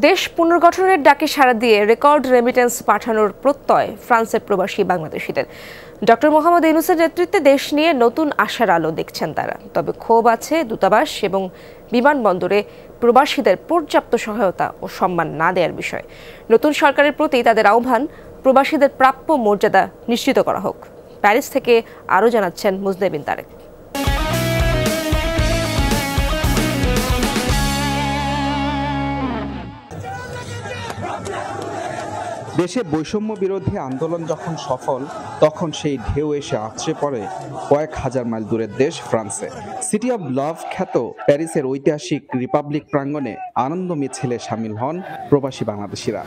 দেশ পুনর্গঠনের ডাকে সাড়া দিয়ে রেকর্ড রেমিটেন্স পাঠানোর প্রত্যয় ফ্রান্সের প্রবাসী বাংলাদেশিদের। ডক্টর মোহাম্মদ ইউনূসের নেতৃত্বে দেশ নিয়ে নতুন আশার আলো দেখছেন তারা। তবে ক্ষোভ আছে দূতাবাস এবং বিমানবন্দরে প্রবাসীদের পর্যাপ্ত সহায়তা ও সম্মান না দেওয়ার বিষয়ে। নতুন সরকারের প্রতি তাদের আহ্বান, প্রবাসীদের প্রাপ্য মর্যাদা নিশ্চিত করা হোক। প্যারিস থেকে আরও জানাচ্ছেন মুজনেবিন তারেক। দেশে বৈষম্য বিরোধী আন্দোলন যখন সফল, তখন সেই ঢেউ এসে আছড়ে পড়ে কয়েক হাজার মাইল দূরের দেশ ফ্রান্সে। সিটি অব লাভ খ্যাত প্যারিসের ঐতিহাসিক রিপাবলিক প্রাঙ্গণে আনন্দ মিছিলে সামিল হন প্রবাসী বাংলাদেশিরা।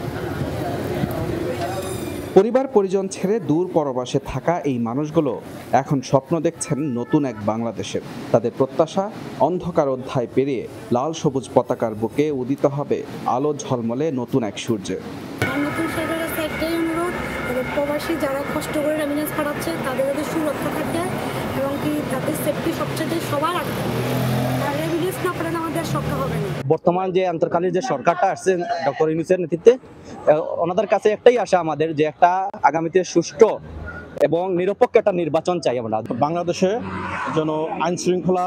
পরিবার পরিজন ছেড়ে দূর পরবাসে থাকা এই মানুষগুলো এখন স্বপ্ন দেখছেন নতুন এক বাংলাদেশের। তাদের প্রত্যাশা, অন্ধকার অধ্যায় পেরিয়ে লাল সবুজ পতাকার বুকে উদিত হবে আলো ঝলমলে নতুন এক সূর্যে। নতুন সরকারের একটাই অনুরোধ, প্রবাসী যারা কষ্ট করে রেমিটেন্স পাঠাচ্ছে তাদের সুরক্ষা থাকে এবং কি তাদের সেফটি সবচেয়ে সবার আগে। রেমিটেন্স না পাঠালে আমাদের সক্ষম হবে না। বর্তমান যে অন্তর্কালীন যে সরকারটা আসছে ডক্টর ইউনূসের নেতৃত্বে, ওনাদের কাছে একটাই আশা আমাদের, যে একটা আগামীতে সুষ্ঠু এবং নিরপেক্ষ একটা নির্বাচন চাই আমরা। বাংলাদেশে যেন আইন শৃঙ্খলা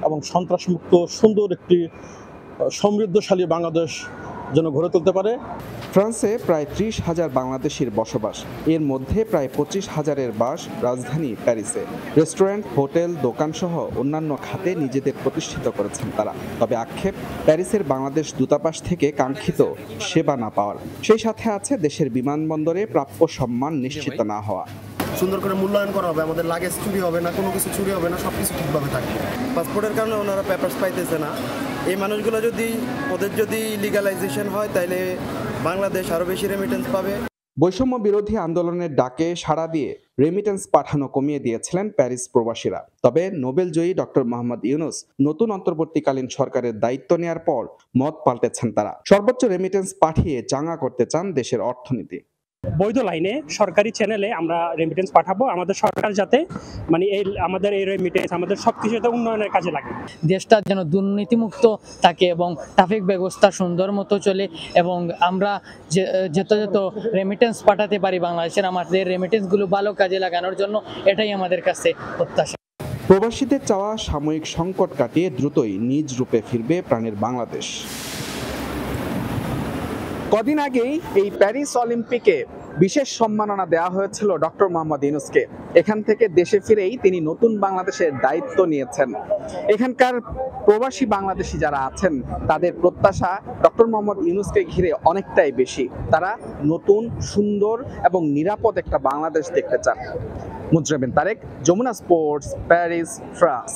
এবং সন্ত্রাসমুক্ত সুন্দর একটি সমৃদ্ধশালী বাংলাদেশ যেন গড়ে তুলতে পারে। ফ্রান্সে প্রায় 30,000 বাংলাদেশির বসবাস, এর মধ্যে প্রায় 25,000-এর বাস রাজধানী প্যারিসে। রেস্টুরেন্ট, হোটেল, দোকান সহ অন্যান্য খাতে নিজেদের প্রতিষ্ঠিত করেছেন তারা। তবে আক্ষেপ, প্যারিসের বাংলাদেশ দূতাবাস থেকে কাঙ্ক্ষিত সেবা না পাওয়ার। সেই সাথে আছে দেশের বিমানবন্দরে প্রাপ্য সম্মান নিশ্চিত না হওয়া। সুন্দর করে মূল্যায়ন করা হবে, আমাদের লাগেজ চুরি হবে না, কোনো কিছু চুরি হবে না, সব কিছু ঠিকভাবে থাকবে। পাসপোর্টের কারণে ওনারা পেপারস পাইতেছে না। এই মানুষগুলো ওদের যদি লিগালাইজেশন হয়, তাহলে বাংলাদেশ আরও বেশি রেমিটেন্স পাবে। বৈষম্য বিরোধী আন্দোলনের ডাকে সাড়া দিয়ে রেমিটেন্স পাঠানো কমিয়ে দিয়েছিলেন প্যারিস প্রবাসীরা। তবে নোবেলজয়ী ডক্টর মোহাম্মদ ইউনূস নতুন অন্তর্বর্তীকালীন সরকারের দায়িত্ব নেয়ার পর মত পাল্টেছেন তারা। সর্বোচ্চ রেমিটেন্স পাঠিয়ে চাঙ্গা করতে চান দেশের অর্থনীতি। বৈধ লাইনে সরকারি চ্যানেলে আমরা রেমিটেন্স পাঠাবো, আমাদের সরকার যাতে আমাদের এই রেমিটেন্স আমাদের সবকিছু উন্নয়নের কাজে লাগে। দেশটা যেন দুর্নীতিমুক্ত থাকে এবং ট্রাফিক ব্যবস্থা সুন্দর মতো চলে এবং আমরা যথাযথ রেমিটেন্স পাঠাতে পারি বাংলাদেশের। আমাদের রেমিটেন্সগুলো ভালো কাজে লাগানোর জন্য এটাই আমাদের কাছে প্রত্যাশা। প্রবাসীদের চাওয়া সাময়িক সংকট কাটিয়ে দ্রুতই নিজ রূপে ফিরবে প্রাণের বাংলাদেশ। কদিন আগেই এই প্যারিস অলিম্পিকে বিশেষ সম্মাননা দেওয়া হয়েছিল ডক্টর মোহাম্মদ ইউনূসকে। এখান থেকে দেশে ফিরেই তিনি নতুন বাংলাদেশের দায়িত্ব নিয়েছেন। এখানকার প্রবাসী বাংলাদেশি যারা আছেন, তাদের প্রত্যাশা ডক্টর মোহাম্মদ ইউনূসকে ঘিরে অনেকটাই বেশি। তারা নতুন, সুন্দর এবং নিরাপদ একটা বাংলাদেশ দেখতে চান। মুজনেবিন Tarek, Jamuna sports, Paris, France.